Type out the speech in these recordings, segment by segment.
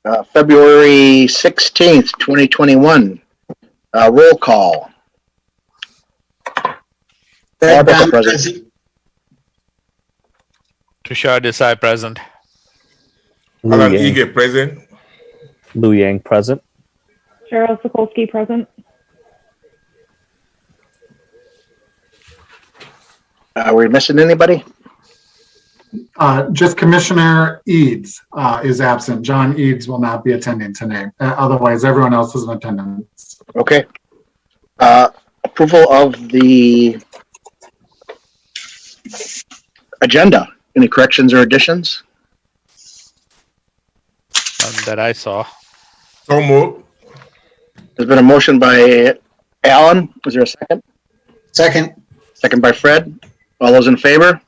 February 16th, 2021. Roll call. Barbara present. Tushar Desai present. Alan Ige present. Lou Yang present. Cheryl Sokolsky present. Are we missing anybody? Just Commissioner Eads is absent. John Eads will not be attending tonight. Otherwise, everyone else is in attendance. Okay. Approval of the agenda. Any corrections or additions? None that I saw. So moved. There's been a motion by Alan. Was there a second? Second. Second by Fred. All those in favor?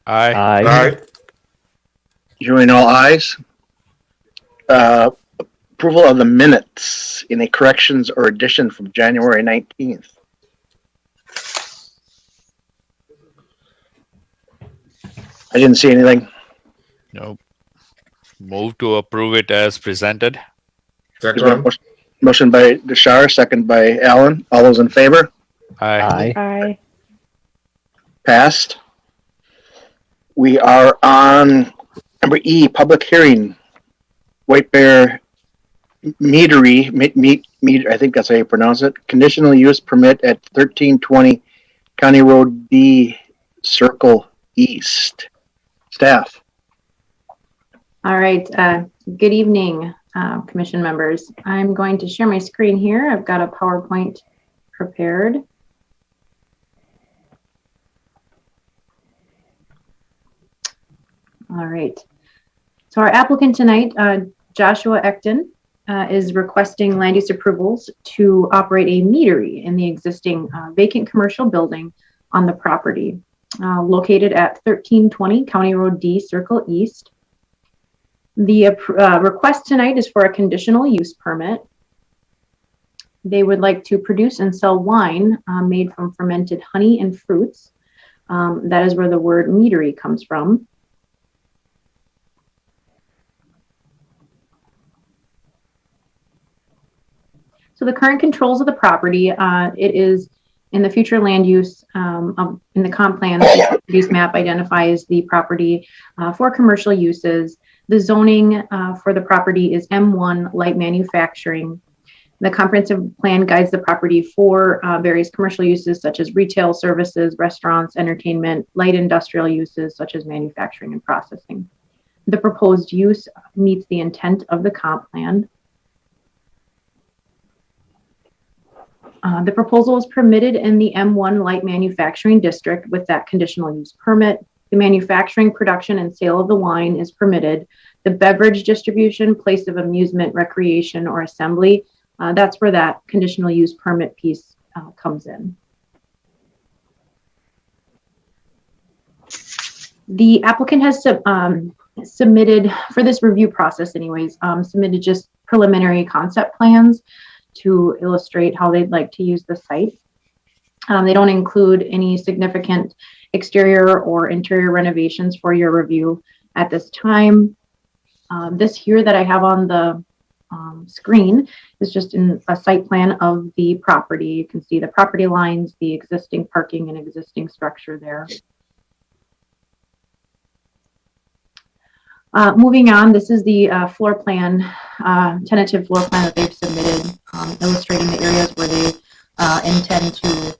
Aye. Aye. Hearing all ayes. Approval of the minutes. Any corrections or addition from January 19th? I didn't see anything. Nope. Move to approve it as presented. Second. Motion by Deshar, second by Alan. All those in favor? Aye. Aye. Passed. We are on number E, public hearing. White Bear Meadery, I think that's how you pronounce it. Conditional use permit at 1320 County Road D, Circle East. Staff. All right. Good evening, commission members. I'm going to share my screen here. I've got a PowerPoint prepared. All right. So our applicant tonight, Joshua Ecton, is requesting land use approvals to operate a meadery in the existing vacant commercial building on the property located at 1320 County Road D, Circle East. The request tonight is for a conditional use permit. They would like to produce and sell wine made from fermented honey and fruits. That is where the word meadery comes from. So the current controls of the property, it is in the future land use, in the comp plan, the use map identifies the property for commercial uses. The zoning for the property is M1 light manufacturing. The comprehensive plan guides the property for various commercial uses such as retail services, restaurants, entertainment, light industrial uses such as manufacturing and processing. The proposed use meets the intent of the comp plan. The proposal is permitted in the M1 light manufacturing district with that conditional use permit. The manufacturing, production, and sale of the wine is permitted. The beverage distribution, place of amusement, recreation, or assembly, that's where that conditional use permit piece comes in. The applicant has submitted, for this review process anyways, submitted just preliminary concept plans to illustrate how they'd like to use the site. They don't include any significant exterior or interior renovations for your review at this time. This here that I have on the screen is just in a site plan of the property. You can see the property lines, the existing parking and existing structure there. Moving on, this is the floor plan, tentative floor plan that they've submitted, illustrating the areas where they intend to,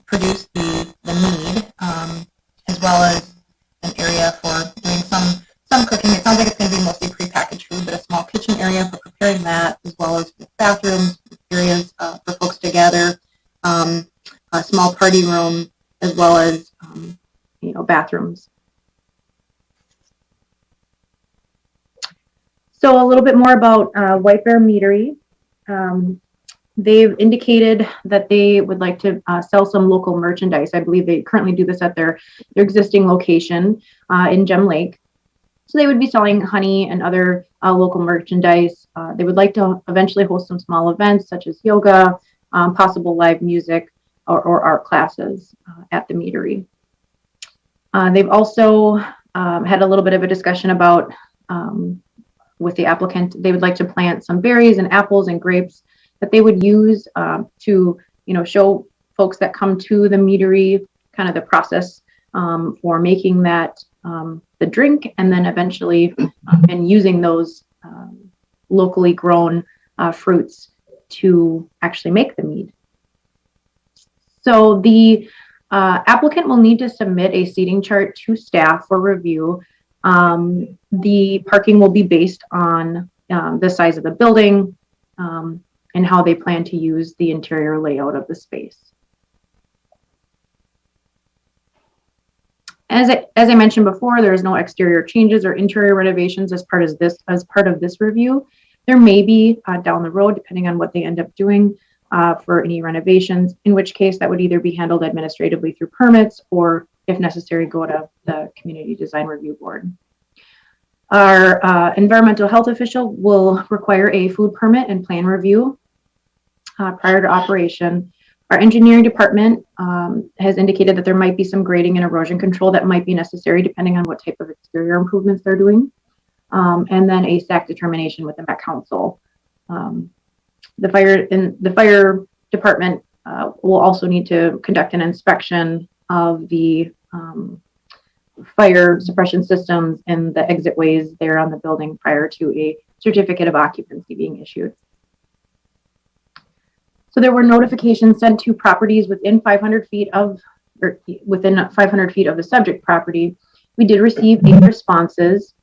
produce the mead, as well as an area for doing some cooking. It sounds like it's going to be mostly prepackaged food, but a small kitchen area for preparing that, as well as bathrooms, areas for folks to gather, a small party room, as well as, bathrooms. So a little bit more about White Bear Meadery. They've indicated that they would like to sell some local merchandise. I believe they currently do this at their existing location in Gem Lake. So they would be selling honey and other local merchandise. They would like to eventually host some small events such as yoga, possible live music, or art classes at the meadery. They've also had a little bit of a discussion about with the applicant. They would like to plant some berries and apples and grapes that they would use to, show folks that come to the meadery kind of the process for making that the drink, and then eventually and using those locally grown fruits to actually make the mead. So the applicant will need to submit a seating chart to staff for review. The parking will be based on the size of the building and how they plan to use the interior layout of the space. As I mentioned before, there is no exterior changes or interior renovations as part of this review. There may be down the road, depending on what they end up doing for any renovations, in which case that would either be handled administratively through permits or, if necessary, go to the Community Design Review Board. Our environmental health official will require a food permit and plan review prior to operation. Our engineering department has indicated that there might be some grading and erosion control that might be necessary depending on what type of exterior improvements they're doing. And then a SAC determination with the Met Council. The fire department will also need to conduct an inspection of the fire suppression systems and the exit ways there on the building prior to a certificate of occupancy being issued. So there were notifications sent to properties within 500 feet of the subject property. We did receive 8 responses.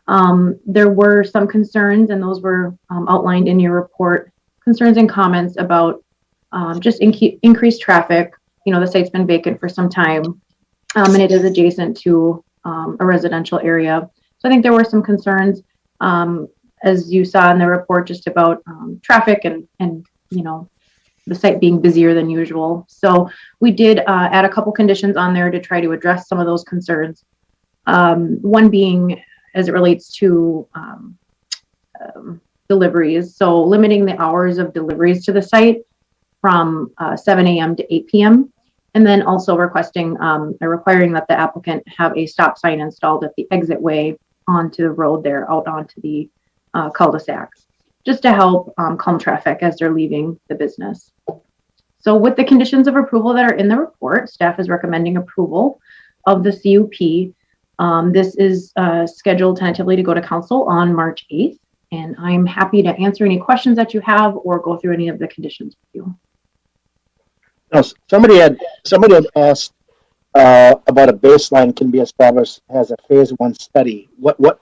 There were some concerns, and those were outlined in your report. Concerns and comments about just increased traffic. The site's been vacant for some time, and it is adjacent to a residential area. So I think there were some concerns, as you saw in the report, just about traffic and the site being busier than usual. So we did add a couple conditions on there to try to address some of those concerns. One being as it relates to deliveries. So limiting the hours of deliveries to the site from 7 a.m. to 8 p.m. And then also requiring that the applicant have a stop sign installed at the exit way onto the road there, out onto the cul-de-sacs, just to help calm traffic as they're leaving the business. So with the conditions of approval that are in the report, staff is recommending approval of the CUP. This is scheduled tentatively to go to council on March 8th, and I'm happy to answer any questions that you have or go through any of the conditions with you. Now, somebody had asked about a baseline can be established as a phase 1 study. What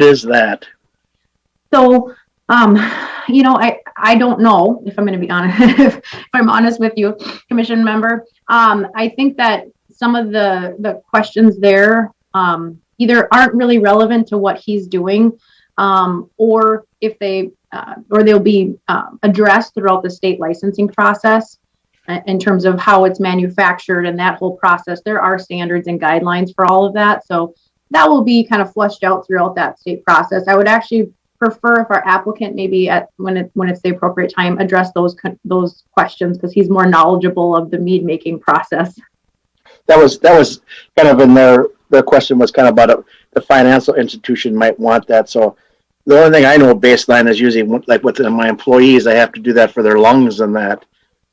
is that? So, I don't know, if I'm going to be honest, if I'm honest with you, commission member. I think that some of the questions there either aren't really relevant to what he's doing, or if they'll be addressed throughout the state licensing process in terms of how it's manufactured and that whole process. There are standards and guidelines for all of that. So that will be kind of fleshed out throughout that state process. I would actually prefer if our applicant maybe when it's the appropriate time address those questions, because he's more knowledgeable of the mead making process. That was kind of in their question was kind of about the financial institution might want that. So the only thing I know baseline is usually like with my employees, I have to do that for their lungs and that.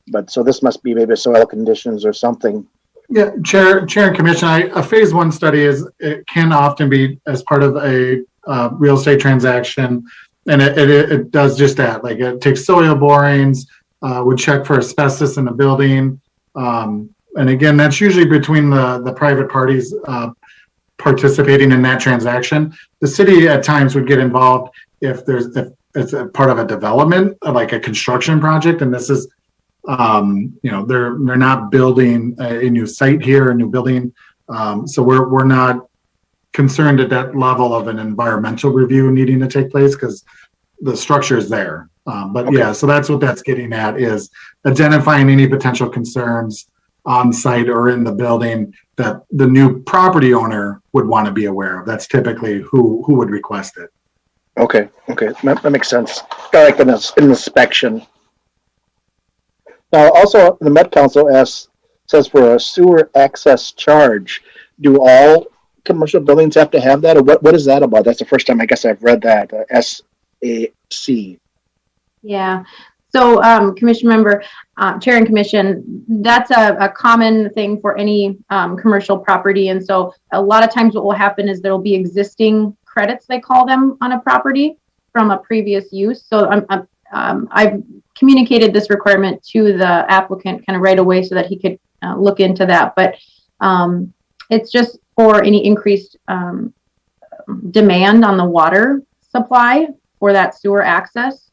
But so this must be maybe soil conditions or something. Yeah, Chair and Commission, a phase 1 study it can often be as part of a real estate transaction, and it does just that. Like it takes soil borings, would check for asbestos in the building, and again, that's usually between the private parties participating in that transaction. The city at times would get involved if it's a part of a development, like a construction project, and this is. They're not building a new site here, a new building. So we're not concerned at that level of an environmental review needing to take place because the structure is there. But okay. Yeah, so that's what that's getting at, is identifying any potential concerns on site or in the building that the new property owner would want to be aware of. That's typically who would request it. Okay, that makes sense. Kind of like an inspection. Now, also, the Met Council says for a sewer access charge, do all commercial buildings have to have that, or what is that about? That's the first time I guess I've read that, SAC. Yeah. So, Commission member, Chair and Commission, that's a common thing for any commercial property. And so a lot of times what will happen is there'll be existing credits, they call them, on a property from a previous use. So I've communicated this requirement to the applicant kind of right away so that he could look into that. But it's just for any increased demand on the water supply for that sewer access.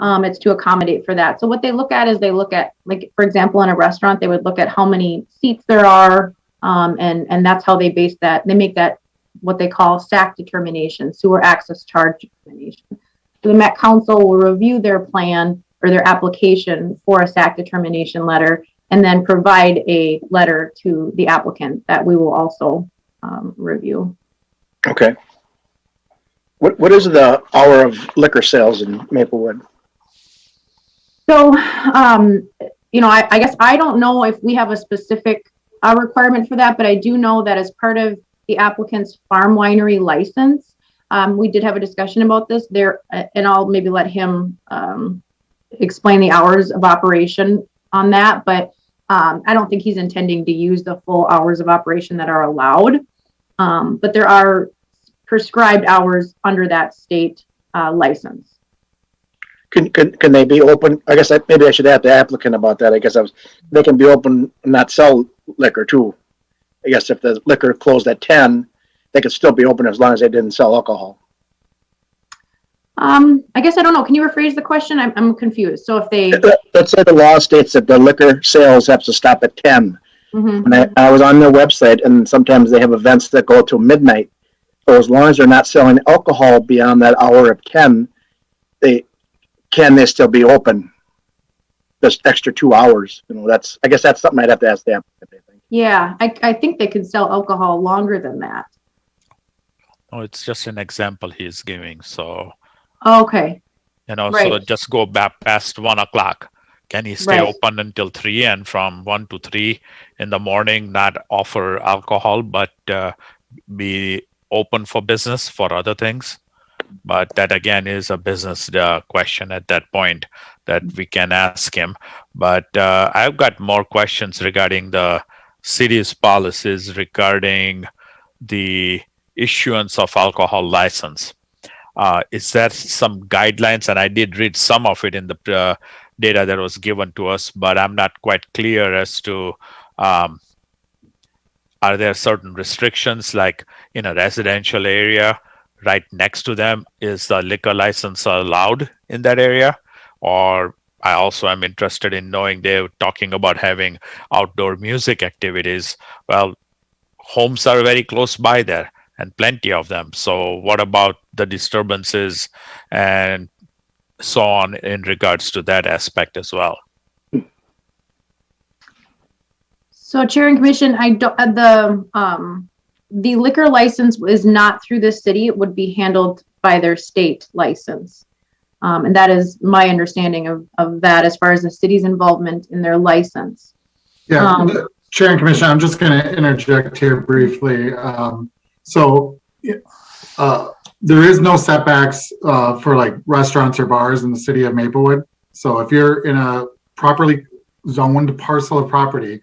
It's to accommodate for that. So what they look at is they look at, like, for example, in a restaurant, they would look at how many seats there are, and that's how they base that. They make that what they call SAC determination, sewer access charge determination. So the Met Council will review their plan or their application for a SAC determination letter, and then provide a letter to the applicant that we will also review. Okay. What is the hour of liquor sales in Maplewood? So, I guess I don't know if we have a specific requirement for that, but I do know that as part of the applicant's farm winery license, we did have a discussion about this there, and I'll maybe let him explain the hours of operation on that, but I don't think he's intending to use the full hours of operation that are allowed, but there are prescribed hours under that state license. Can they be open? I guess maybe I should ask the applicant about that. I guess they can be open and not sell liquor too. I guess if the liquor closed at 10, they could still be open as long as they didn't sell alcohol. I guess I don't know. Can you rephrase the question? I'm confused. So if they, let's say the law states that the liquor sales have to stop at 10. mm-hmm. And I was on their website, and sometimes they have events that go till midnight. So as long as they're not selling alcohol beyond that hour of 10, they still be open? Just extra 2 hours. I guess that's something I'd have to ask the applicant, I think. Yeah, I think they could sell alcohol longer than that. Oh, it's just an example he's giving. So, Okay. so Right. just go back past 1 o'clock. Can he stay Right. open until 3, and from 1 to 3 in the morning, not offer alcohol, but be open for business for other things? But that again is a business question at that point that we can ask him. But I've got more questions regarding the city's policies regarding the issuance of alcohol license. Is there some guidelines? And I did read some of it in the data that was given to us, but I'm not quite clear as to are there certain restrictions, like in a residential area right next to them, is the liquor license allowed in that area? Or I also am interested in knowing, they're talking about having outdoor music activities. Well, homes are very close by there and plenty of them. So what about the disturbances and so on in regards to that aspect as well? So Chair and Commission, the liquor license is not through the city. It would be handled by their state license. And that is my understanding of that as far as the city's involvement in their license. Yeah, Chair and Commission, I'm just going to interject here briefly. There is no setbacks for like restaurants or bars in the city of Maplewood. So if you're in a properly zoned parcel of property,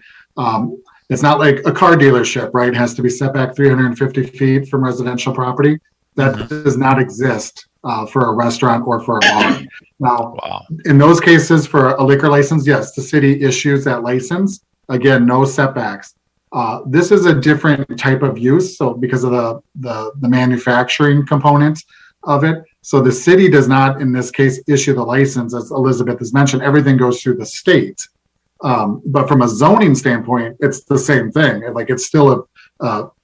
it's not like a car dealership, right? It has to be set back 350 feet from residential property. That does not exist for a restaurant or for a bar. Now, in those cases for a liquor license, yes, the city issues that license. Again, no setbacks. This is a different type of use, so because of the manufacturing component of it. So the city does not, in this case, issue the license, as Elizabeth has mentioned. Everything goes through the state. But from a zoning standpoint, it's the same thing. Like, it's still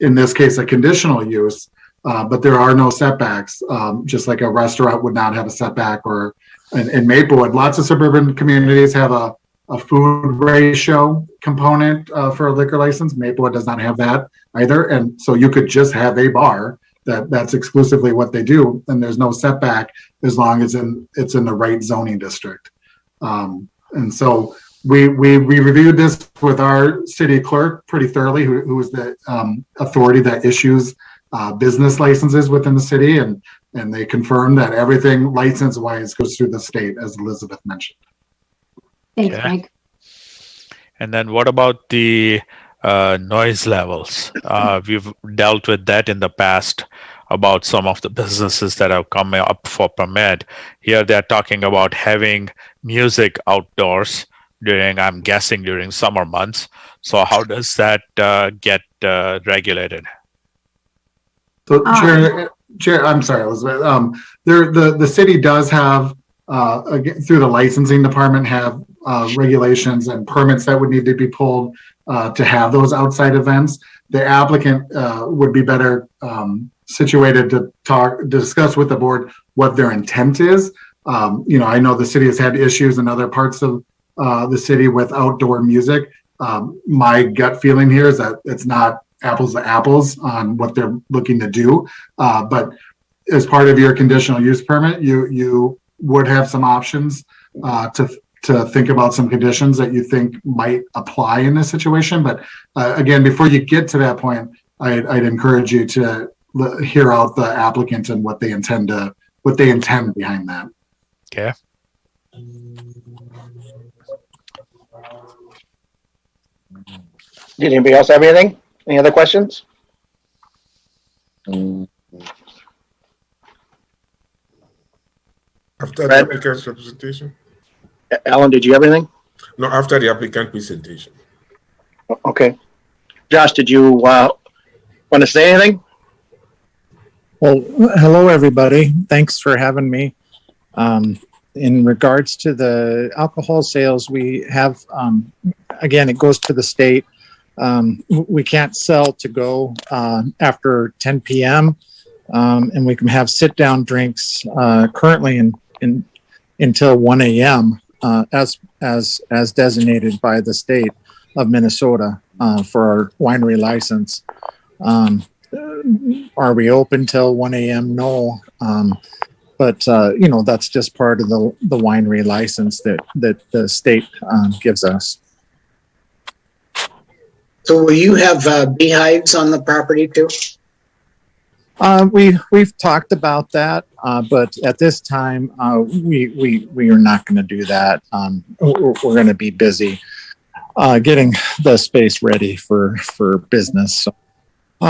in this case, a conditional use, but there are no setbacks. Just like a restaurant would not have a setback, or in Maplewood, lots of suburban communities have a food ratio component for a liquor license. Maplewood does not have that either. And so you could just have a bar that's exclusively what they do, and there's no setback as long as it's in the right zoning district. And so we reviewed this with our city clerk pretty thoroughly, who is the authority that issues business licenses within the city, and they confirmed that everything license-wise goes through the state, as Elizabeth mentioned. Thanks, Okay. Mike. And then what about the noise levels? We've dealt with that in the past about some of the businesses that have come up for permit. Here they're talking about having music outdoors during, I'm guessing, during summer months. So how does that get regulated? So, Chair, I'm sorry, Elizabeth. The city does have, again, through the licensing department, have regulations and permits that would need to be pulled to have those outside events. The applicant would be better situated to discuss with the board what their intent is. I know the city has had issues in other parts of the city with outdoor music. My gut feeling here is that it's not apples to apples on what they're looking to do. But as part of your conditional use permit, you would have some options to think about some conditions that you think might apply in this situation. But again, before you get to that point, I'd encourage you to hear out the applicant and what they intend behind that. Okay. Did anybody else have anything? Any other questions? After the Right. applicant's representation? Alan, did you have anything? No, after the applicant presentation. Okay. Josh, did you want to say anything? Well, hello, everybody. Thanks for having me. In regards to the alcohol sales, we have, again, it goes to the state. We can't sell to go after 10 p.m. And we can have sit-down drinks currently until 1 a.m. As designated by the state of Minnesota for our winery license. Are we open till 1 a.m.? No. But that's just part of the winery license that the state gives us. So will you have beehives on the property too? We've talked about that, but at this time, we are not going to do that. We're going to be busy getting the space ready for business. So,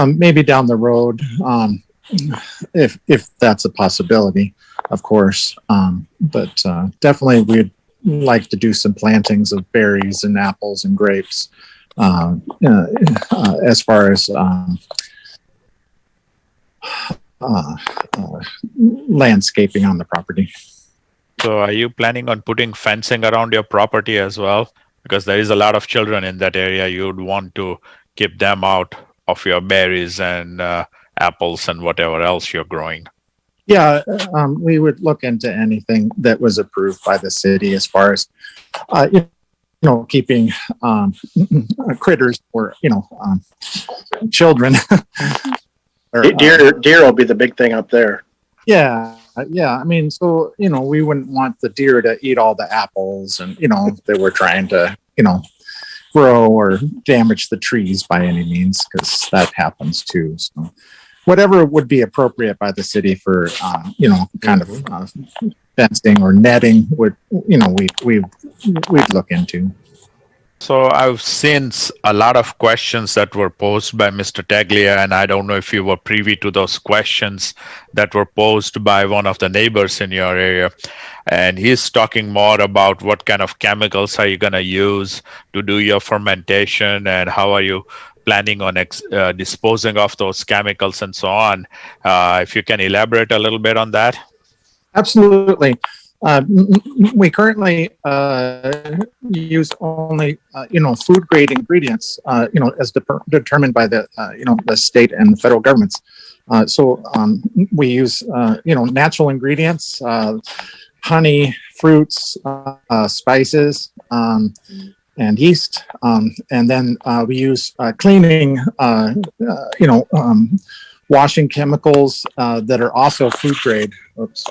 maybe down the road, if that's a possibility, of course. But definitely, we'd like to do some plantings of berries and apples and grapes. As far as landscaping on the property. So are you planning on putting fencing around your property as well? Because there is a lot of children in that area. You would want to keep them out of your berries and apples and whatever else you're growing. Yeah, we would look into anything that was approved by the city as far as, keeping critters or, children. Deer will be the big thing up there. Yeah. I mean, so, we wouldn't want the deer to eat all the apples and, they were trying to, grow or damage the trees by any means, because that happens too. So whatever would be appropriate by the city for, kind of fencing or netting would, we'd look into. So I've seen a lot of questions that were posed by Mr. Taglia, and I don't know if you were privy to those questions that were posed by one of the neighbors in your area. And he's talking more about what kind of chemicals are you going to use to do your fermentation, and how are you planning on disposing of those chemicals and so on. If you can elaborate a little bit on that. Absolutely. We currently use only, food grade ingredients, as determined by the, the state and federal governments. So we use, natural ingredients, honey, fruits, spices, and yeast. And then we use cleaning, washing chemicals that are also food grade. Oops.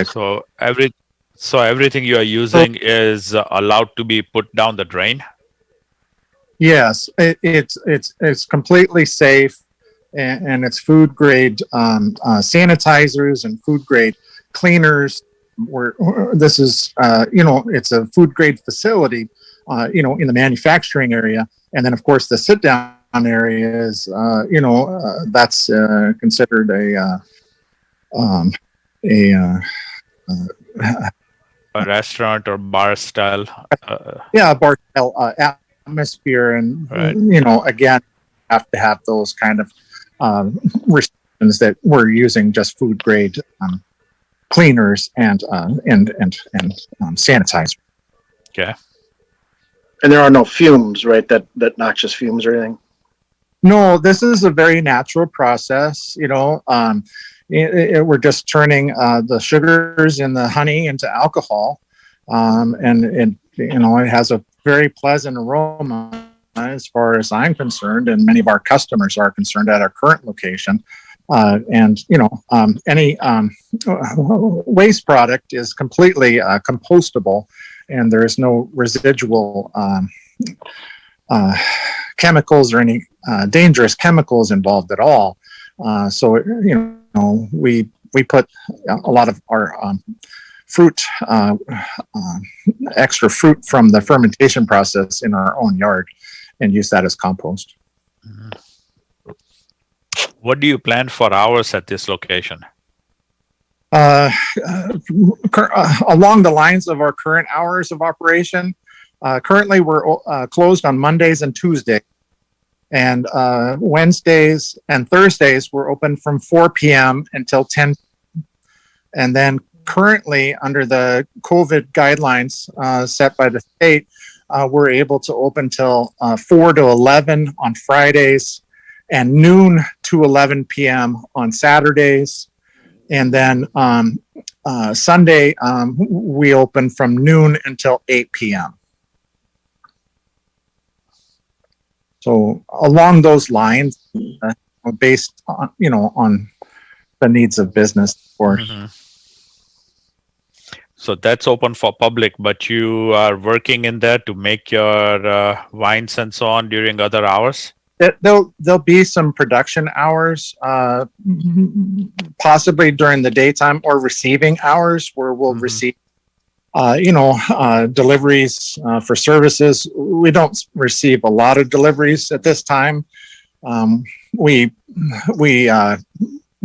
So everything you are using is allowed to be put down the drain? Yes, it's completely safe, and it's food grade sanitizers and food grade cleaners. This is it's a food grade facility, in the manufacturing area, and then of course the sit down area is that's considered A restaurant or bar style. bar style atmosphere, and Right. again, have to have those kind of restrictions that we're using just food grade cleaners and sanitizer. Okay. And there are no fumes, right? That noxious fumes or anything. No, this is a very natural process. We're just turning the sugars in the honey into alcohol, and it has a very pleasant aroma as far as I'm concerned, and many of our customers are concerned at our current location. Any waste product is completely compostable, and there is no residual chemicals or any dangerous chemicals involved at all. So we put a lot of our fruit, extra fruit from the fermentation process in our own yard and use that as compost. What do you plan for hours at this location? Along the lines of our current hours of operation, currently we're closed on Mondays and Tuesdays, and Wednesdays and Thursdays we're open from 4 p.m. until 10. And then currently, under the COVID guidelines set by the state, we're able to open till 4 to 11 on Fridays and noon to 11 p.m. on Saturdays. And then Sunday, we open from noon until 8 p.m. So along those lines, based on, on the needs of business, of course. Mm-hmm. So that's open for public, but you are working in there to make your wines and so on during other hours? There'll be some production hours, possibly during the daytime, or receiving hours where we'll receive, deliveries for services. We don't receive a lot of deliveries at this time. We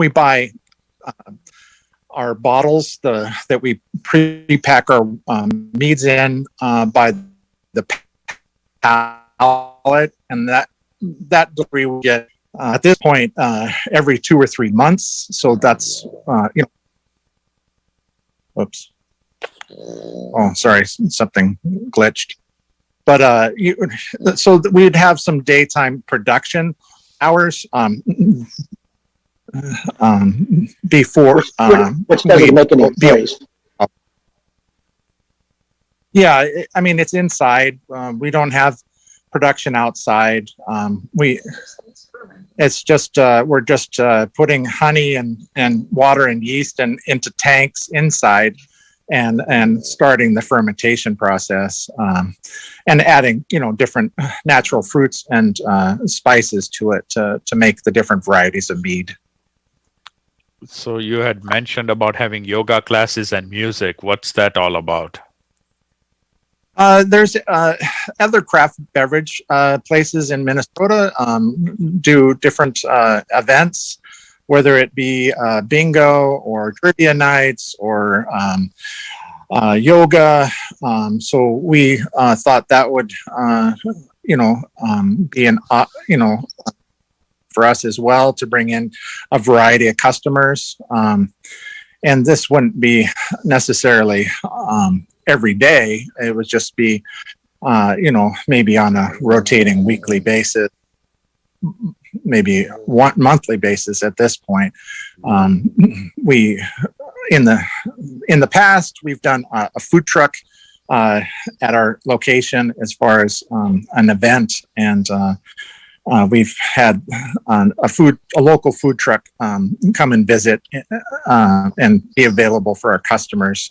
buy our bottles that we pre-pack our meads in by the pallet, and that delivery we get at this point every 2 or 3 months. So that's Oops. Oh, sorry, something glitched. But so we'd have some daytime production hours before which doesn't make any noise. Yeah, I mean, it's inside. We don't have production outside. It's just we're just putting honey and water and yeast into tanks inside, and starting the fermentation process, and adding different natural fruits and spices to it to make the different varieties of mead. So you had mentioned about having yoga classes and music. What's that all about? There's other craft beverage places in Minnesota do different events, whether it be bingo or trivia nights or yoga. So we thought that would, be an, for us as well, to bring in a variety of customers. And this wouldn't be necessarily every day. It would just be, maybe on a rotating weekly basis, maybe one monthly basis at this point. We, in the past, we've done a food truck at our location as far as an event, and we've had a local food truck come and visit and be available for our customers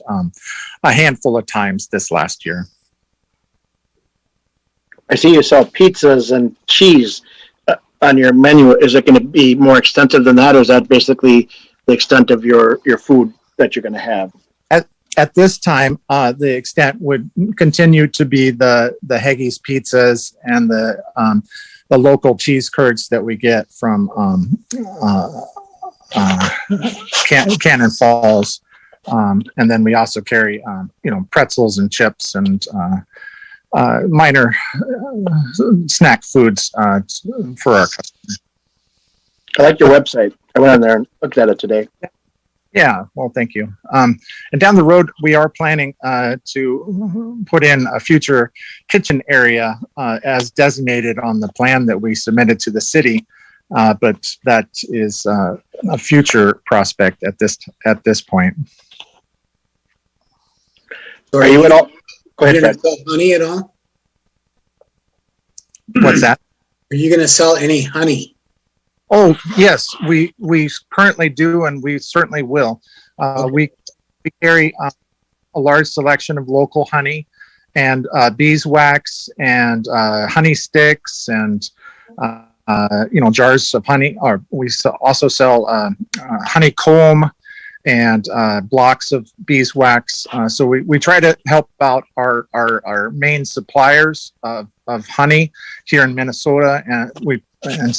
a handful of times this last year. I see you sell pizzas and cheese on your menu. Is it going to be more extensive than that, or is that basically the extent of your food that you're going to have? At this time, the extent would continue to be the Haggis pizzas and the local cheese curds that we get from Cannon Falls, and then we also carry pretzels and chips and minor snack foods for our customers. I like your website. I went on there and looked at it today. Yeah, well, thank you. And down the road, we are planning to put in a future kitchen area as designated on the plan that we submitted to the city. But that is a future prospect at this point. So Are you at all? Go ahead, you going Fred. to sell honey at all? What's that? Are you going to sell any honey? Oh, yes, we currently do, and we certainly will. We carry a large selection of local honey and beeswax and honey sticks and jars of honey. Or we also sell honeycomb and blocks of beeswax. So we try to help out our main suppliers of honey here in Minnesota, and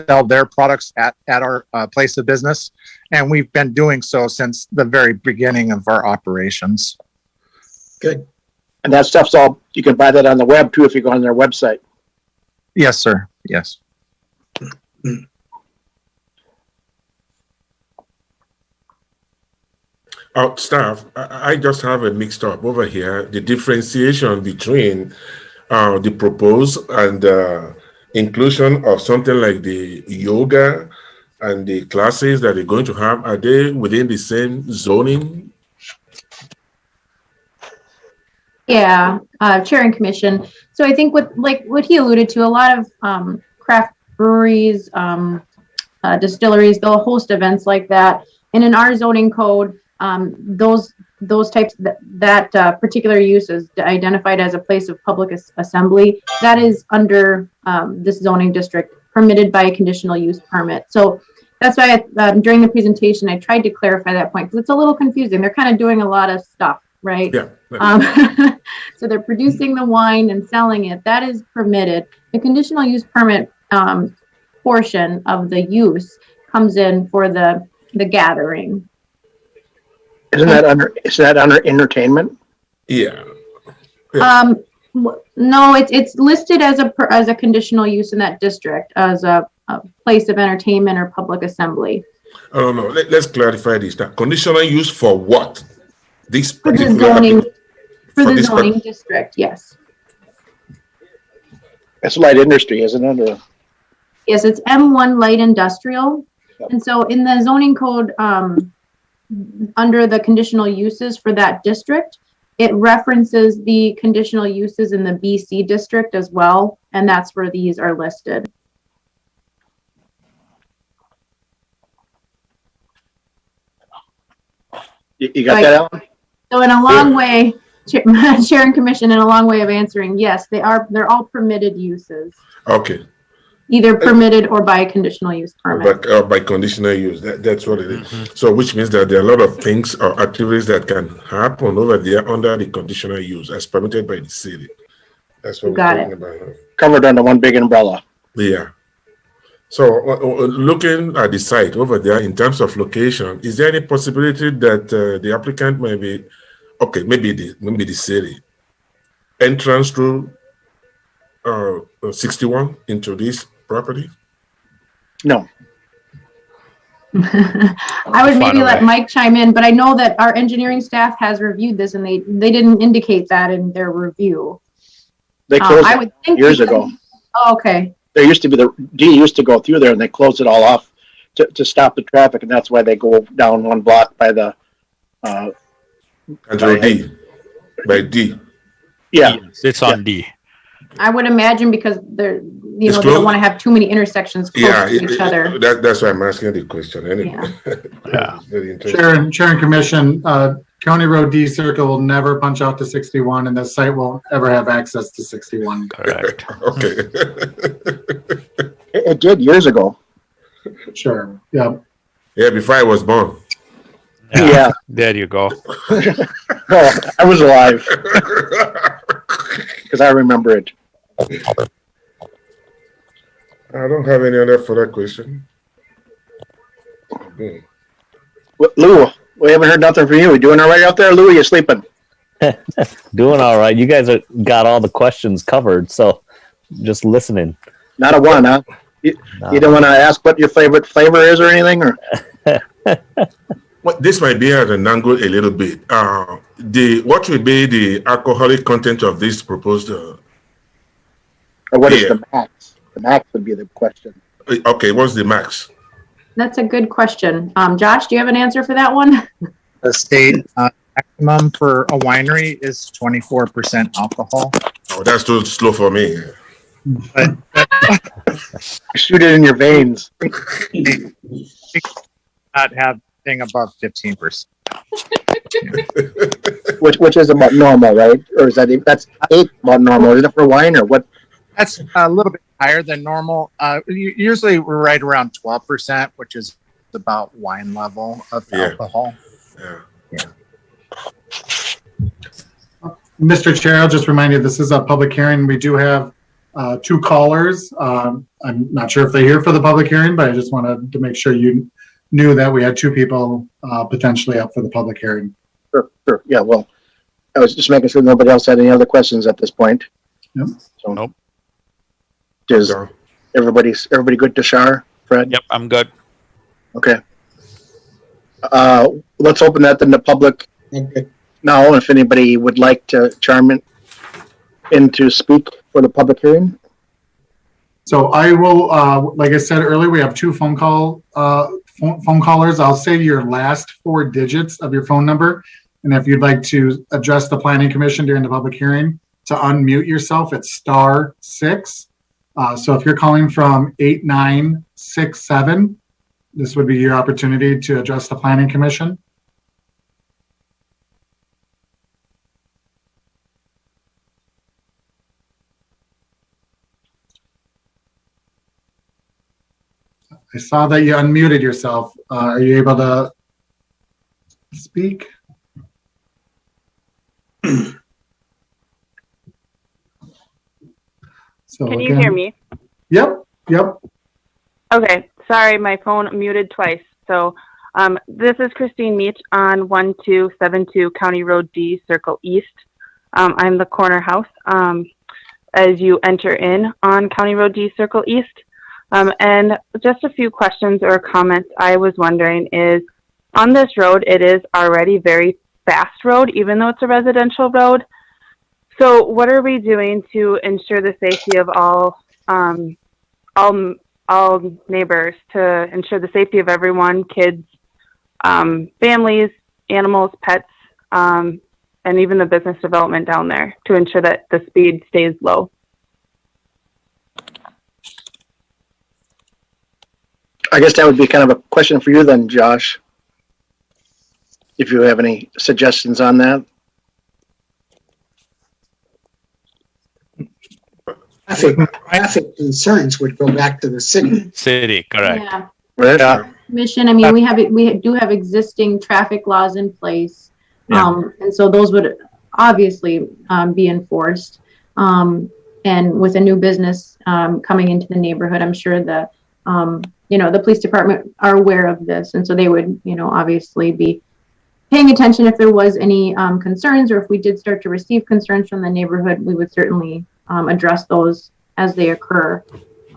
sell their products at our place of business. And we've been doing so since the very beginning of our operations. Good. And that stuff's all, you can buy that on the web too if you go on their website. Yes, sir. Yes. Staff, I just have a mixed up over here. The differentiation between the proposed and inclusion of something like the yoga and the classes that they're going to have, are they within the same zoning? Yeah, Chair and Commission. So I think what he alluded to, a lot of craft breweries, distilleries, they'll host events like that. And in our zoning code, those types, that particular use is identified as a place of public assembly. That is under this zoning district, permitted by a conditional use permit. So that's why during the presentation, I tried to clarify that point, because it's a little confusing. They're kind of doing a lot of stuff, right? Yeah. So they're producing the wine and selling it. That is permitted. The conditional use permit portion of the use comes in for the gathering. Is that under entertainment? Yeah. No, it's listed as a conditional use in that district as a place of entertainment or public assembly. I don't know. Let's clarify this. Now, conditional use for what? This For the zoning district, yes. That's light industry, isn't it? Or? Yes, it's M1 light industrial. Yep. And so in the zoning code, under the conditional uses for that district, it references the conditional uses in the BC district as well. And that's where these are listed. You got that, Alan? So in a long way, Chair and Commission, in a long way of answering, yes, they're all permitted uses. Okay. Either permitted or by a conditional use permit. But by conditional use, that's what it is. Mm-hmm. So which means that there are a lot of things or activities that can happen over there under the conditional use as permitted by the city. That's what we're talking about. Covered under one big umbrella. Yeah. So looking at the site over there in terms of location, is there any possibility that the applicant maybe the city entrance through 61 into this property? No. I would maybe let Mike chime in, but I know that our engineering staff has reviewed this and they didn't indicate that in their review. They closed I would think years ago. Oh, okay. There used to be the D used to go through there and they closed it all off to stop the traffic, and that's why they go down one block by the by D. Yeah. Yes, it's on D. I would imagine because they don't want to have too many intersections close to each other. That's why I'm asking the question anyway. Yeah. Very interesting. Chair and Commission, County Road D Circle will never punch out to 61, and the site won't ever have access to 61. Correct. Okay. It did years ago. Sure. Yeah. Yeah, before I was born. Yeah. There you go. Oh, I was alive because I remember it. I don't have any other further question. Okay. Lou, we haven't heard nothing from you. You doing all right out there, Lou? You sleeping? Doing all right. You guys got all the questions covered, so just listening. Not a one, huh? You don't want to ask what your favorite flavor is or anything, or? Well, this might be at an angle a little bit. What will be the alcoholic content of this proposed? Or what is Yeah. the max? The max would be the question. Okay, what's the max? That's a good question. Josh, do you have an answer for that one? The state maximum for a winery is 24% alcohol. Oh, that's too slow for me. Shoot it in your veins. Not have thing above 15%. Which is about normal, right? Or is that's about normal? Is it for wine or what? That's a little bit higher than normal. Usually we're right around 12%, which is about wine level of alcohol. Yeah. Mr. Chair, I'll just remind you, this is a public hearing. We do have 2 callers. I'm not sure if they're here for the public hearing, but I just wanted to make sure you knew that we had 2 people potentially up for the public hearing. Sure. Yeah, well, I was just making sure nobody else had any other questions at this point. Yep. So, Nope. Does So, everybody good to Shar, Fred? Yep, I'm good. Okay. Let's open that in the public Okay. now. If anybody would like to chime in to speak for the public hearing. So I will, like I said earlier, we have 2 phone callers. I'll say your last 4 digits of your phone number. And if you'd like to address the Planning Commission during the public hearing, to unmute yourself, it's *6. So if you're calling from 8967, this would be your opportunity to address the Planning Commission. I saw that you unmuted yourself. Are you able to speak? So Can you again- hear me? Yep. Okay, sorry, my phone muted twice. So this is Christine Meach on 1272 County Road D, Circle East. I'm the corner house as you enter in on County Road D, Circle East. And just a few questions or comments I was wondering is, on this road, it is already very fast road, even though it's a residential road. So what are we doing to ensure the safety of all neighbors, to ensure the safety of everyone, kids, families, animals, pets, and even the business development down there, to ensure that the speed stays low? I guess that would be kind of a question for you then, Josh. If you have any suggestions on that. Traffic concerns would go back to the city. City, correct. Yeah. Right? Commission, I mean, we do have existing traffic laws in place. Yeah. And so those would obviously be enforced. And with a new business coming into the neighborhood, I'm sure the police department are aware of this. And so they would, obviously be paying attention if there was any concerns, or if we did start to receive concerns from the neighborhood, we would certainly address those as they occur.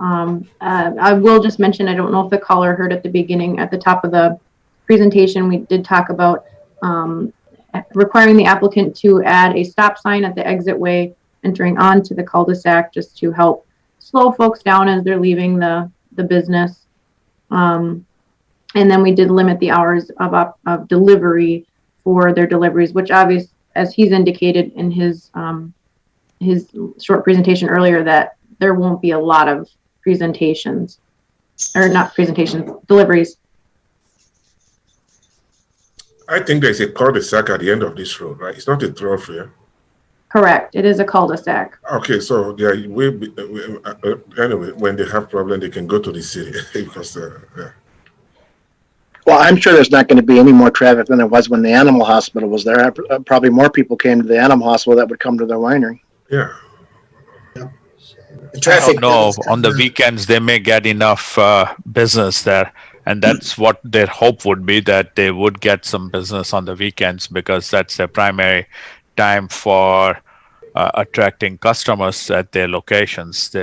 I will just mention, I don't know if the caller heard at the beginning, at the top of the presentation, we did talk about requiring the applicant to add a stop sign at the exit way entering onto the cul-de-sac, just to help slow folks down as they're leaving the business. And then we did limit the hours of delivery for their deliveries, which obviously, as he's indicated in his short presentation earlier, that there won't be a lot of deliveries. I think there's a cul-de-sac at the end of this road, right? It's not a thoroughfare. Correct. It is a cul-de-sac. Okay, so yeah, anyway, when they have problem, they can go to the city because yeah. Well, I'm sure there's not going to be any more traffic than there was when the animal hospital was there. Probably more people came to the animal hospital that would come to their winery. Yeah. The I traffic. don't know. levels On the come down. weekends, they may get enough business there. And that's what their hope would be, that they would get some business on the weekends because that's their primary time for attracting customers at their locations.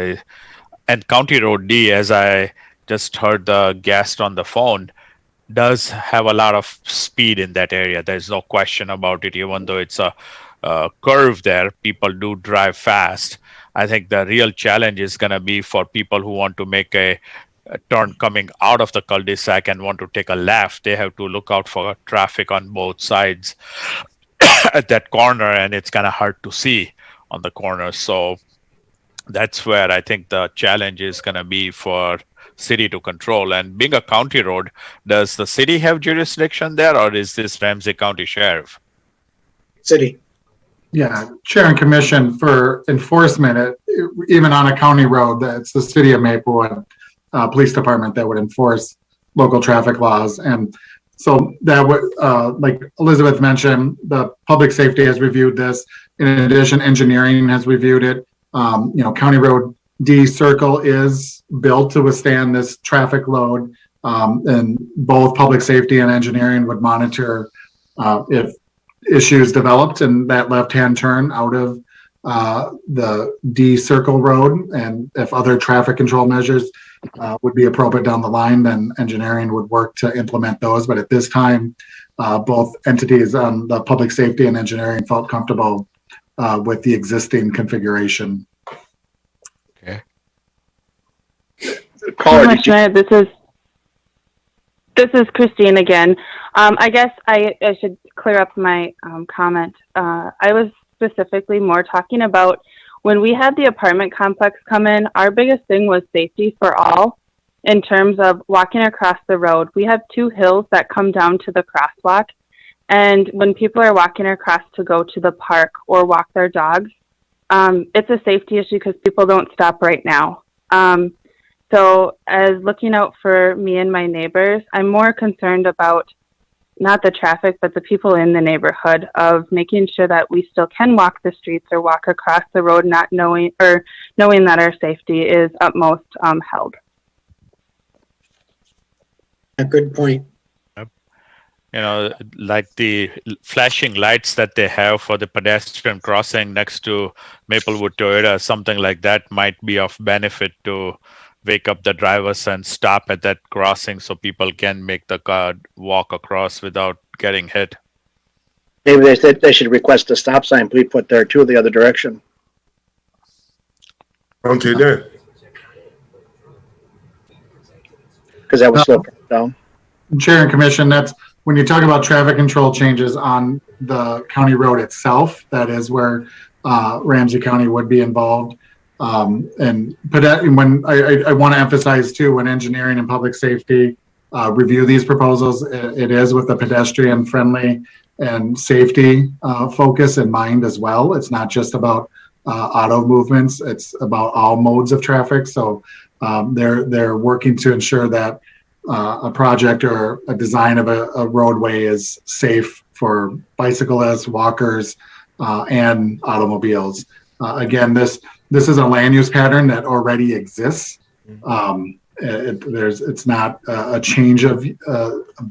And County Road D, as I just heard the guest on the phone, does have a lot of speed in that area. There's no question about it. Even though it's a curve there, people do drive fast. I think the real challenge is going to be for people who want to make a turn coming out of the cul-de-sac and want to take a left. They have to look out for traffic on both sides at that corner, and it's kind of hard to see on the corner. So that's where I think the challenge is going to be for city to control. And being a county road, does the city have jurisdiction there, or is this Ramsey County Sheriff? City. Yeah, Chair and Commission, for enforcement, even on a county road, it's the city of Maplewood Police Department that would enforce local traffic laws. And so that would, like Elizabeth mentioned, the public safety has reviewed this. In addition, engineering has reviewed it. County Road D Circle is built to withstand this traffic load. And both public safety and engineering would monitor if issues developed in that left-hand turn out of the D Circle Road, and if other traffic control measures would be appropriate down the line, then engineering would work to implement those. But at this time, both entities on the public safety and engineering felt comfortable with the existing configuration. Okay. Caller, This is Christine again. I guess I should clear up my comment. I was specifically more talking about when we had the apartment complex come in, our biggest thing was safety for all in terms of walking across the road. We have two hills that come down to the crosswalk. And when people are walking across to go to the park or walk their dogs, it's a safety issue because people don't stop right now. So as looking out for me and my neighbors, I'm more concerned about not the traffic, but the people in the neighborhood, of making sure that we still can walk the streets or walk across the road, not knowing that our safety is utmost held. A good point. Like the flashing lights that they have for the pedestrian crossing next to Maplewood Toyota, something like that might be of benefit to wake up the drivers and stop at that crossing so people can make the car walk across without getting hit. maybe they should request a stop sign be put there too, the other direction. Until then. Because that would slow it down. Chair and Commission, that's when you talk about traffic control changes on the county road itself, that is where Ramsey County would be involved. And when I want to emphasize too, when engineering and public safety review these proposals, it is with a pedestrian friendly and safety focus in mind as well. It's not just about auto movements, it's about all modes of traffic. So they're working to ensure that a project or a design of a roadway is safe for bicyclists, walkers, and automobiles. Again, this is a land use pattern that already exists. It's not a change of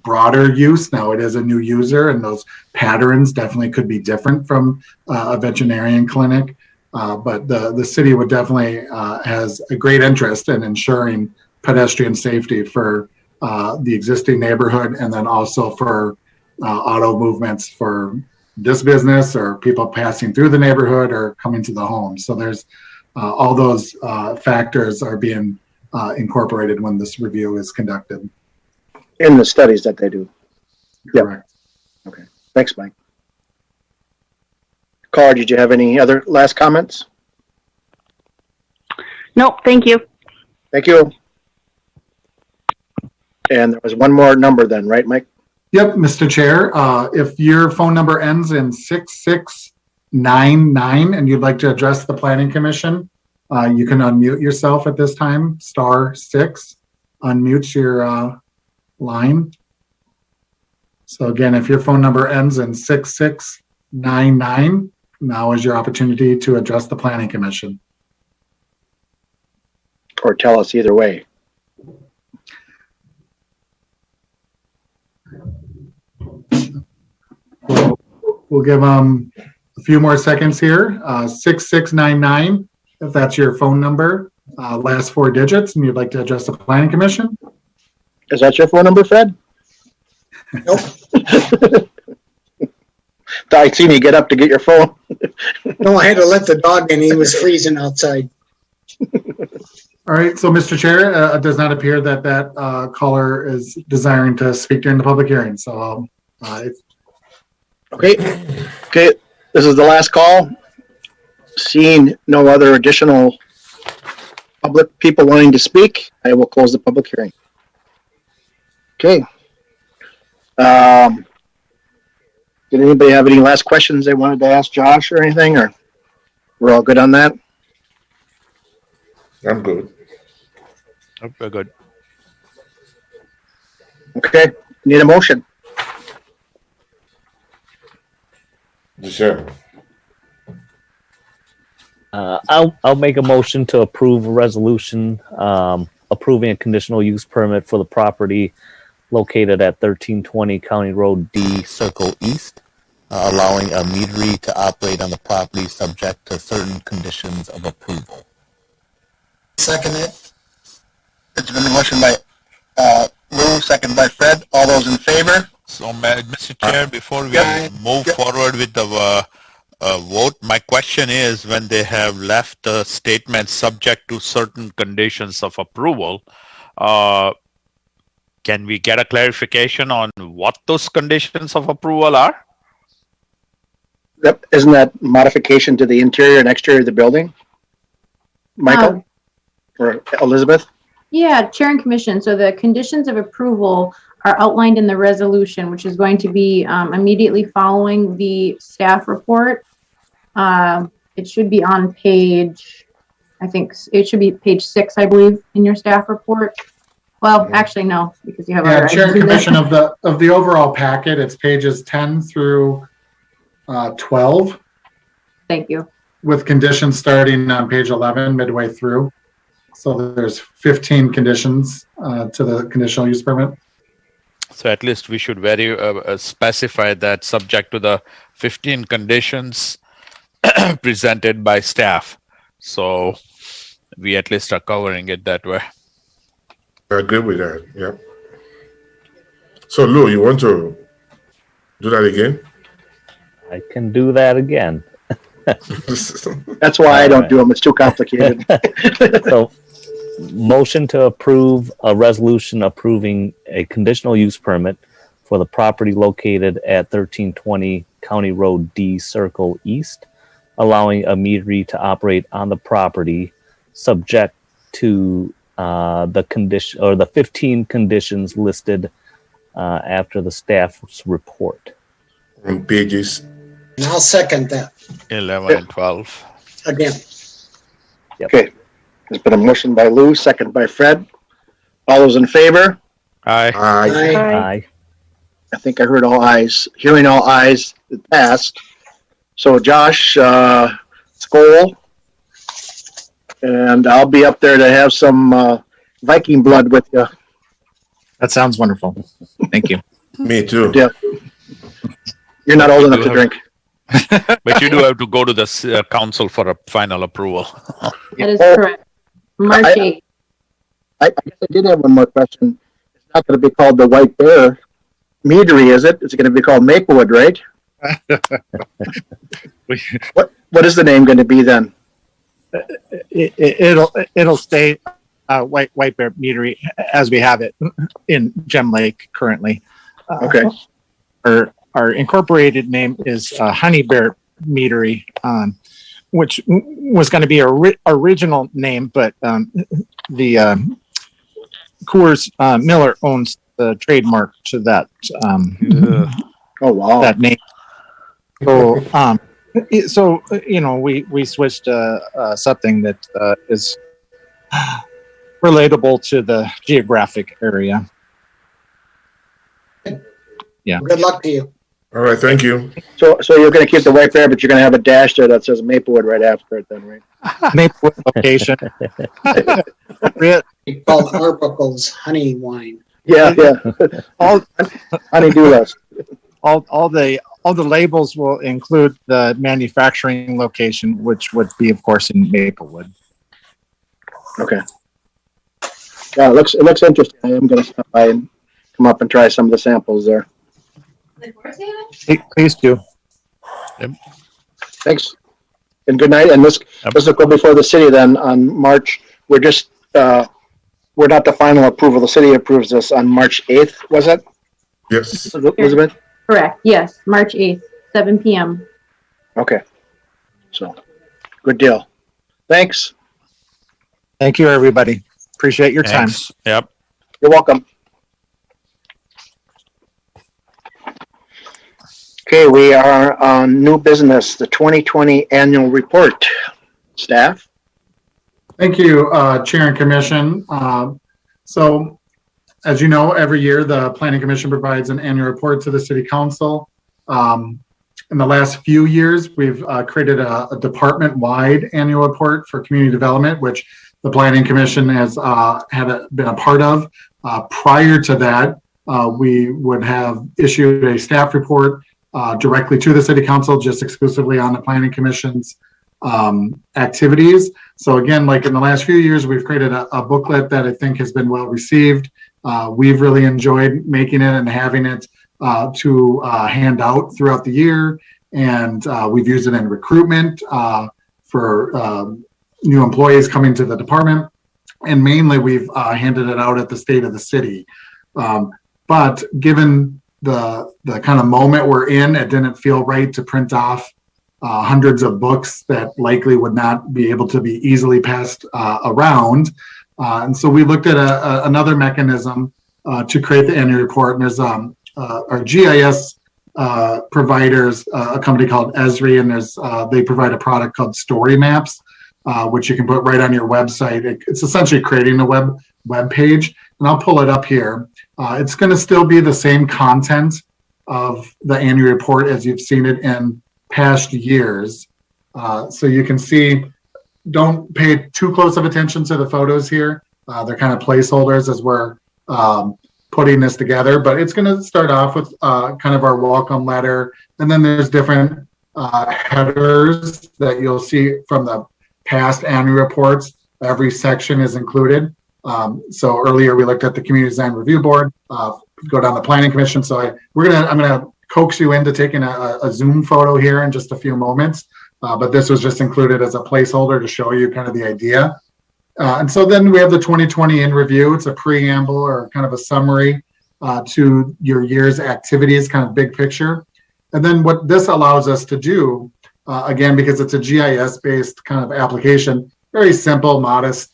broader use. Now it is a new user, and those patterns definitely could be different from a veterinarian clinic. But the city would definitely has a great interest in ensuring pedestrian safety for the existing neighborhood, and then also for auto movements for this business or people passing through the neighborhood or coming to the home. So there's all those factors are being incorporated when this review is conducted. In the studies that they do. Correct. Yep. Okay. Thanks, Mike. Caller, did you have any other last comments? Nope, thank you. Thank you. And there was one more number then, right, Mike? Yep, Mr. Chair. If your phone number ends in 6699 and you'd like to address the Planning Commission, you can unmute yourself at this time. *6, unmute your line. So again, if your phone number ends in 6699, now is your opportunity to address the Planning Commission. Or tell us either way. We'll give them a few more seconds here. 6699, if that's your phone number, last 4 digits, and you'd like to address the Planning Commission. Is that your phone number, Fred? Nope. I seen you get up to get your phone. No, I had to let the dog in. He was freezing outside. All right, so Mr. Chair, it does not appear that that caller is desiring to speak during the public hearing. So, Okay. This is the last call. Seeing no other additional public people wanting to speak, I will close the public hearing. Okay. Did anybody have any last questions they wanted to ask Josh or anything, or we're all good on that? I'm good. We're good. Okay. Need a motion. Sure. I'll make a motion to approve a resolution approving a conditional use permit for the property located at 1320 County Road D, Circle East, allowing a meadery to operate on the property subject to certain conditions of approval. Second it. It's been a motion by Lou, second by Fred. All those in favor? So, Mr. Chair, before we Aye. move forward with the vote, my question is, when they have left the statement subject to certain conditions of approval, can we get a clarification on what those conditions of approval are? Isn't that modification to the interior and exterior of the building? Michael? Or Elizabeth? Yeah, Chair and Commission. So the conditions of approval are outlined in the resolution, which is going to be immediately following the staff report. It should be on page, I think it should be page 6, I believe, in your staff report. Well, actually, no, because you have Yeah, other Chair and items in there. Commission of the overall packet, it's pages 10 through 12, Thank you. with conditions starting on page 11 midway through. So there's 15 conditions to the conditional use permit. So at least we should very specify that subject to the 15 conditions presented by staff. So we at least are covering it that way. I agree with that. Yeah. So, Lou, you want to do that again? I can do that again. That's why I don't do them. It's too complicated. So, motion to approve a resolution approving a conditional use permit for the property located at 1320 County Road D, Circle East, allowing a meadery to operate on the property subject to the condition or the 15 conditions listed after the staff's report. On pages. And I'll second that 11 and 12. again. Okay. There's been a motion by Lou, second by Fred. All those in favor? Aye. Aye. Aye. I think I heard all ayes. Hearing all ayes, it passed. So Josh, Skoll, and I'll be up there to have some Viking blood with you. That sounds wonderful. Thank you. Me too. Yeah. You're not old enough to drink. But you do have to go to the council for a final approval. That is Oh, correct. March 8th. I guess I did have one more question. It's not going to be called the White Bear Meadery, is it? It's going to be called Maplewood, right? What is the name going to be then? It'll stay White Bear Meadery as we have it in Gem Lake currently. Okay. Our incorporated name is Honey Bear Meadery, which was going to be our original name, but the Coors Miller owns the trademark to that Oh, wow. that name. So we switched something that is relatable to the geographic area. Yeah. Good luck to you. All right, thank you. So you're going to keep the white there, but you're going to have a dash there that says Maplewood right after it then, right? Maplewood location. We call Arbuckle's honey wine. Yeah. all Honey-do list. all the labels will include the manufacturing location, which would be, of course, in Maplewood. Okay. Yeah, it looks interesting. I am going to stop by and come up and try some of the samples there. Please do. Thanks. And good night. And this will go before the city then on March. We're just, we're not the final approval. The city approves this on March 8th, was it? Yes. Elizabeth? Correct. Yes, March 8th, 7 p.m. Okay. So, good deal. Thanks. Thank you, everybody. Appreciate your time. Thanks. Yep. You're welcome. Okay, we are on new business, the 2020 annual report. Staff? Thank you, Chair and Commission. So, as you know, every year the Planning Commission provides an annual report to the City Council. In the last few years, we've created a department-wide annual report for community development, which the Planning Commission has been a part of. Prior to that, we would have issued a staff report directly to the City Council, just exclusively on the Planning Commission's activities. So again, like in the last few years, we've created a booklet that I think has been well received. We've really enjoyed making it and having it to hand out throughout the year. And we've used it in recruitment for new employees coming to the department. And mainly we've handed it out at the state of the city. But given the kind of moment we're in, it didn't feel right to print off hundreds of books that likely would not be able to be easily passed around. And so we looked at another mechanism to create the annual report. And there's our GIS providers, a company called Esri, and they provide a product called Story Maps, which you can put right on your website. It's essentially creating a web page. And I'll pull it up here. It's going to still be the same content of the annual report as you've seen it in past years. So you can see, don't pay too close of attention to the photos here. They're kind of placeholders as we're putting this together, but it's going to start off with kind of our welcome letter. And then there's different headers that you'll see from the past annual reports. Every section is included. So earlier we looked at the Community Design Review Board, go down the Planning Commission. So I'm gonna coax you into taking a Zoom photo here in just a few moments. But this was just included as a placeholder to show you kind of the idea. And so then we have the 2020 in review. It's a preamble or kind of a summary to your year's activities, kind of big picture. And then what this allows us to do, again, because it's a GIS-based kind of application, very simple, modest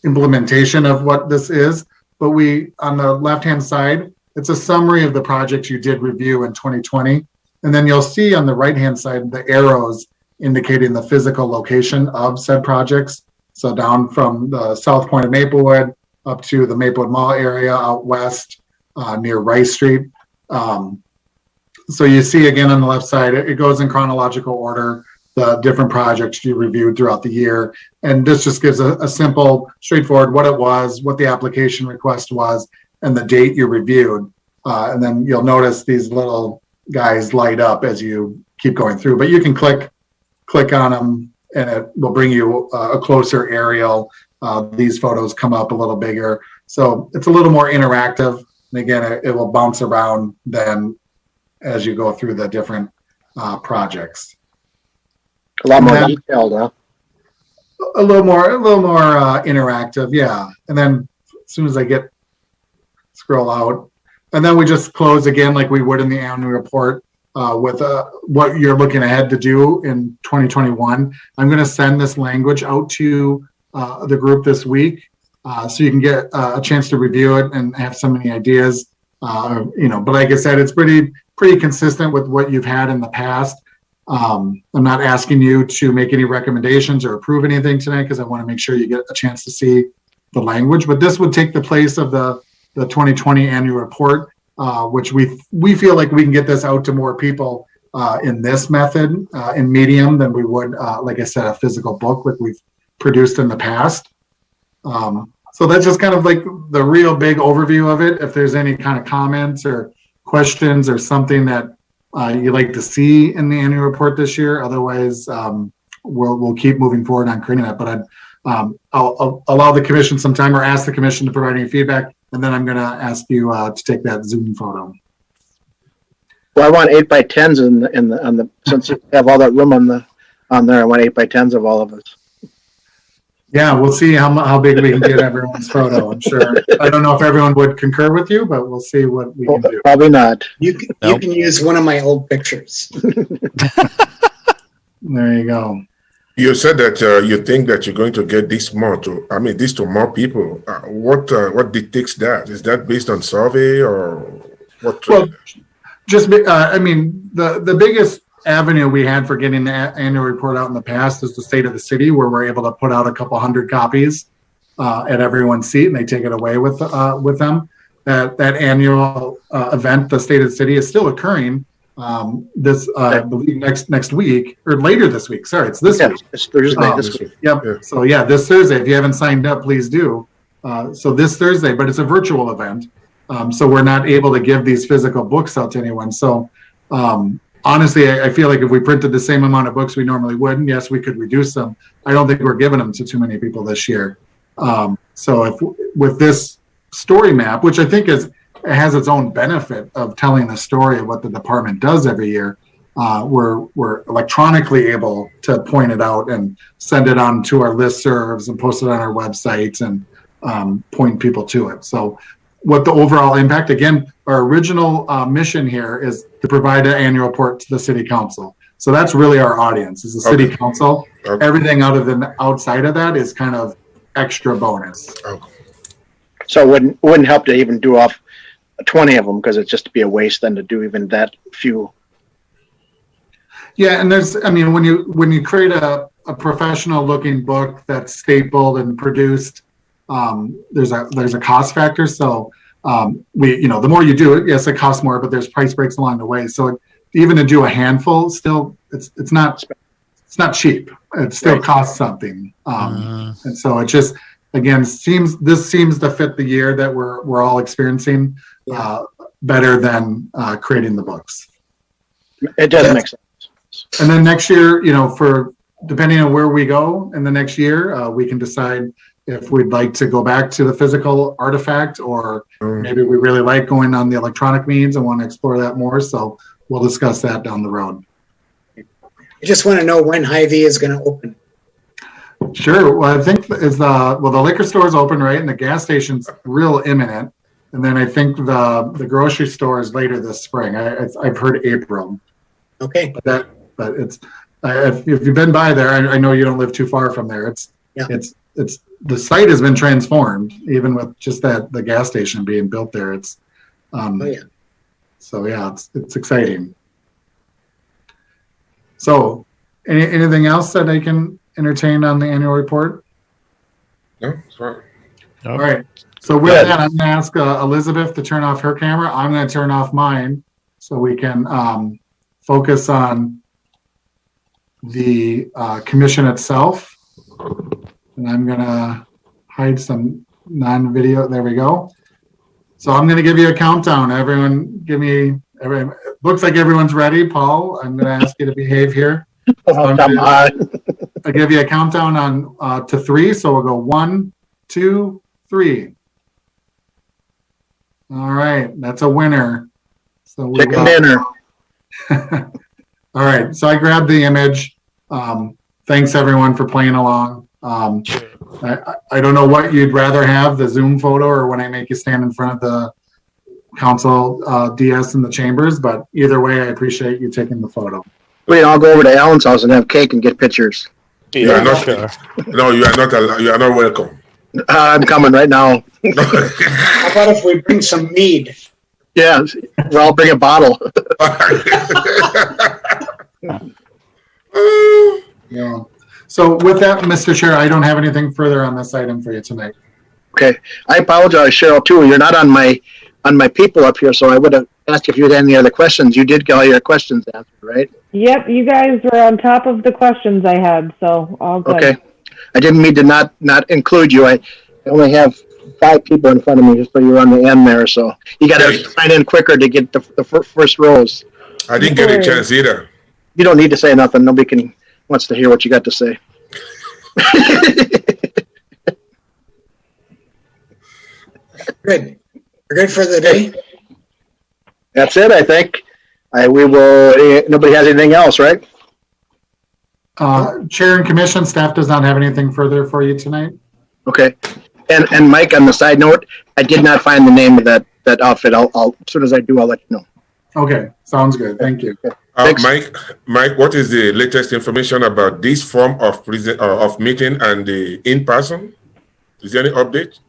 implementation of what this is. But on the left-hand side, it's a summary of the projects you did review in 2020. And then you'll see on the right-hand side, the arrows indicating the physical location of said projects. So down from the south point of Maplewood up to the Maplewood Mall area out west near Rice Street. So you see again on the left side, it goes in chronological order, the different projects you reviewed throughout the year. And this just gives a simple, straightforward what it was, what the application request was, and the date you reviewed. And then you'll notice these little guys light up as you keep going through. But you can click on them and it will bring you a closer aerial. These photos come up a little bigger. So it's a little more interactive. And again, it will bounce around then as you go through the different projects. A lot more detailed, huh? A little more interactive, yeah. And then as soon as I scroll out, and then we just close again like we would in the annual report with what you're looking ahead to do in 2021. I'm going to send this language out to the group this week. so you can get a chance to review it and have so many ideas. But like I said, it's pretty consistent with what you've had in the past. I'm not asking you to make any recommendations or approve anything tonight because I want to make sure you get a chance to see the language. But this would take the place of the 2020 annual report, which we feel like we can get this out to more people in this method, in medium, than we would, like I said, a physical book like we've produced in the past. So that's just kind of like the real big overview of it. If there's any kind of comments or questions or something that you'd like to see in the annual report this year, otherwise we'll keep moving forward on creating that. But I'll allow the commission some time or ask the commission to provide any feedback, and then I'm going to ask you to take that Zoom photo. Well, I want 8x10s on the since you have all that room on there. I want 8x10s of all of us. Yeah, we'll see how big we can get everyone's photo. I'm sure. I don't know if everyone would concur with you, but we'll see what we can do. Probably not. You can use one of my old pictures. There you go. You said that you think that you're going to get this to more people. What dictates that? Is that based on survey or what? Well, the biggest avenue we had for getting the annual report out in the past is the state of the city, where we're able to put out a couple hundred copies at everyone's seat, and they take it away with them. That annual event, the state of the city, is still occurring. I believe next week or later this week. Sorry, it's this week. It's Thursday this week. Yep. Yeah. So this Thursday. If you haven't signed up, please do. So this Thursday, but it's a virtual event, so we're not able to give these physical books out to anyone. So honestly, I feel like if we printed the same amount of books we normally would, and yes, we could reduce them. I don't think we're giving them to too many people this year. So if with this story map, which I think has its own benefit of telling the story of what the department does every year, we're electronically able to point it out and send it on to our listservs and post it on our websites and point people to it. So what the overall impact, again, our original mission here is to provide an annual report to the city council. So that's really our audience, is the city council. Okay. Everything outside of that is kind of extra bonus. Okay. So it wouldn't help to even do off 20 of them, because it's just to be a waste then to do even that few. Yeah, and when you create a professional looking book that's stapled and produced, there's a cost factor. So the more you do it, yes, it costs more, but there's price breaks along the way. So even to do a handful, still it's not cheap. It still costs something. And so it just, again, seems to fit the year that we're all experiencing better than creating the books. It does make sense. And then next year, for depending on where we go in the next year, we can decide if we'd like to go back to the physical artifact, or maybe we really like going on the electronic means and want to explore that more. So we'll discuss that down the road. I just want to know when Hy-Vee is going to open. Sure. Well, I think the liquor store is open, right? And the gas station's real imminent. And then I think the grocery store is later this spring. I've heard April. Okay. But it's if you've been by there, I know you don't live too far from there. It's the site has been transformed, even with just the gas station being built there. It's So it's exciting. So anything else that I can entertain on the annual report? No, it's fine. All right. So with that, I'm going to ask Elizabeth to turn off her camera. I'm going to turn off mine so we can focus on the commission itself. And I'm going to hide some non-video. There we go. So I'm going to give you a countdown. Everyone, looks like everyone's ready. Paul, I'm going to ask you to behave here. So I'll give you a countdown on to 3. So we'll go 1, 2, 3. All right, that's a winner. So chicken dinner. All right, so I grabbed the image. Thanks everyone for playing along. I don't know what you'd rather have, the Zoom photo or when I make you stand in front of the council DS in the chambers, but either way, I appreciate you taking the photo. Wait, I'll go over to Alan's house and have cake and get pictures. No, you are not allowed. You are not welcome. I'm coming right now. How about if we bring some mead? Yeah, I'll bring a bottle. Yeah. So with that, Mr. Chair, I don't have anything further on this item for you tonight. Okay, I apologize, Cheryl, too. You're not on my people up here, so I would have asked if you had any other questions. You did get all your questions answered, right? Yep, you guys were on top of the questions I had, so all good. Okay. I didn't mean to not include you. I only have 5 people in front of me, just so you're on the end there. So you got to sign in quicker to get the first rows. I didn't get a chance either. You don't need to say nothing. Nobody wants to hear what you got to say. Good. We're good for the day? That's it, I think. We will. Nobody has anything else, right? Chair and Commission, staff does not have anything further for you tonight. Okay. And Mike, on the side note, I did not find the name of that outfit. I'll as soon as I do, I'll let you know. Okay, sounds good. Thank you. Mike, what is the latest information about this form of meeting and the in-person? Is there any update?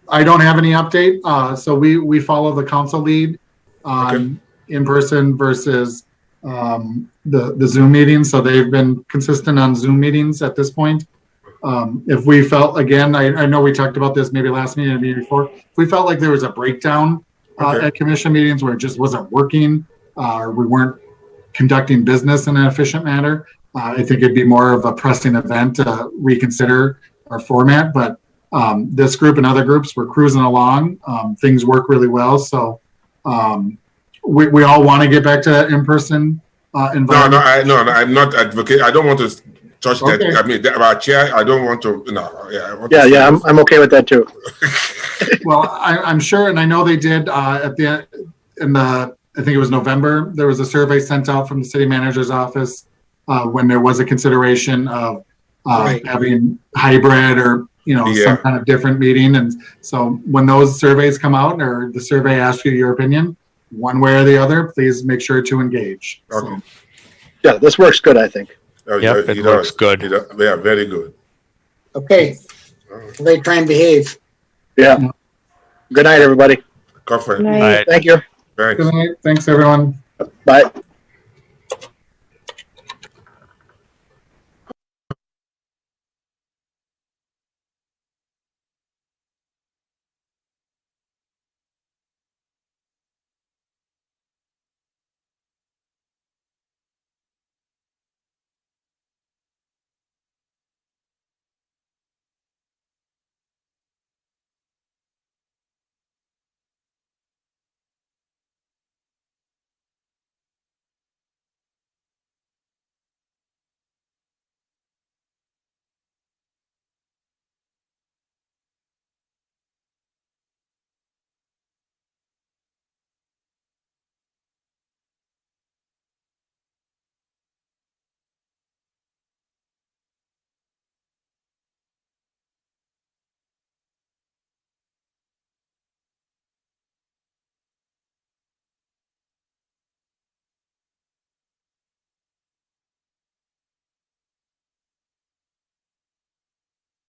I don't have any update. So we follow the council lead on in-person versus the Zoom meetings. So they've been consistent on Zoom meetings at this point. If we felt, again, I know we talked about this maybe last meeting or maybe before, if we felt like there was a breakdown at commission meetings where it just wasn't working or we weren't conducting business in an efficient manner, I think it'd be more of a pressing event to reconsider our format. But this group and other groups, we're cruising along. Things work really well. So we all want to get back to that in-person environment. No, I'm not advocating. I don't want to touch that. I mean, our chair, I don't want to. No, yeah. I'm okay with that too. Well, I'm sure, and I know they did I think it was November. There was a survey sent out from the city manager's office when there was a consideration of having hybrid or some kind of different meeting. And so when those surveys come out or the survey asks you your opinion, one way or the other, please make sure to engage. Okay. So. Yeah, this works good, I think. Yep, it works good. Yeah, very good. Okay. Everybody try and behave. Yeah. Good night, everybody. Coffee. All right. Thank you. Thanks. Good night. Thanks, everyone. Bye.